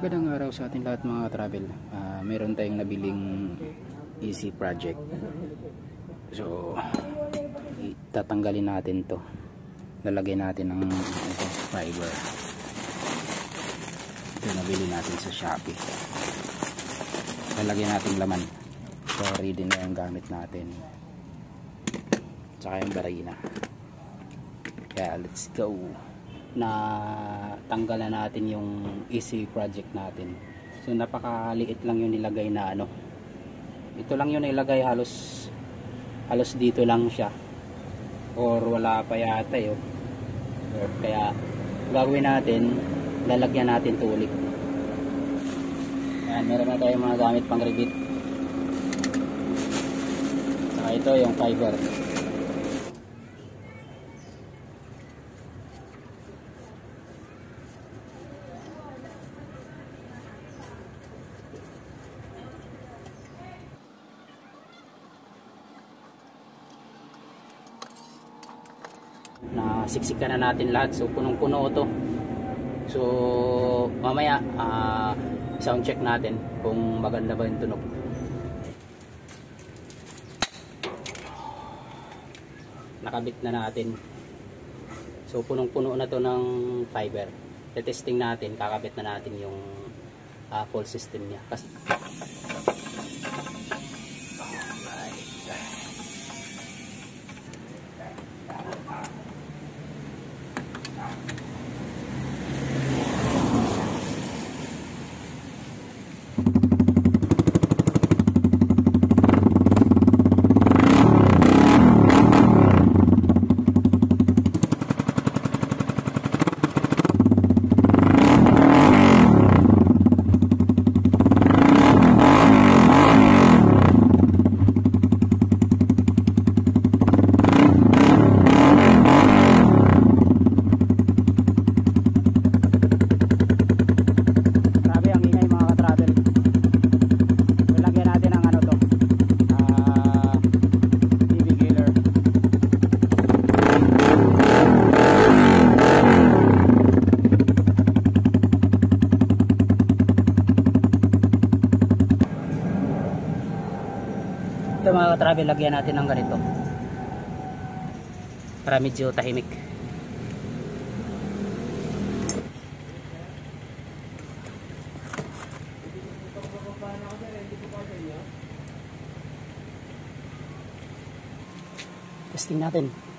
Magandang araw sa ating lahat mga travel. Meron tayong nabiling easy project. So, tatanggalin natin to. Lalagay natin ng fiber. Ito nabili natin sa Shopee. Lalagyan natin laman. So, ready na yung gamit natin. Tsaka yung barina. Kaya, let's go. Na tanggal na natin yung easy project natin. So napakaliit lang yung nilagay na ano. Ito lang yung nilagay, halos dito lang siya. Or wala pa yata yun. Kaya gagawin natin, lalagyan natin ito ulit. Ayan, meron na tayong mga gamit pang ribit. Saka ito yung fiber. Na siksikan na natin lahat, so punong-puno ito. So mamaya sound check natin kung maganda ba yung tunog. Nakabit na natin, so punong-puno na to ng fiber. Testing natin, kakabit na natin yung full system niya kasi mga travel, lagyan natin ng ganito para medyo tahimik. Testing natin.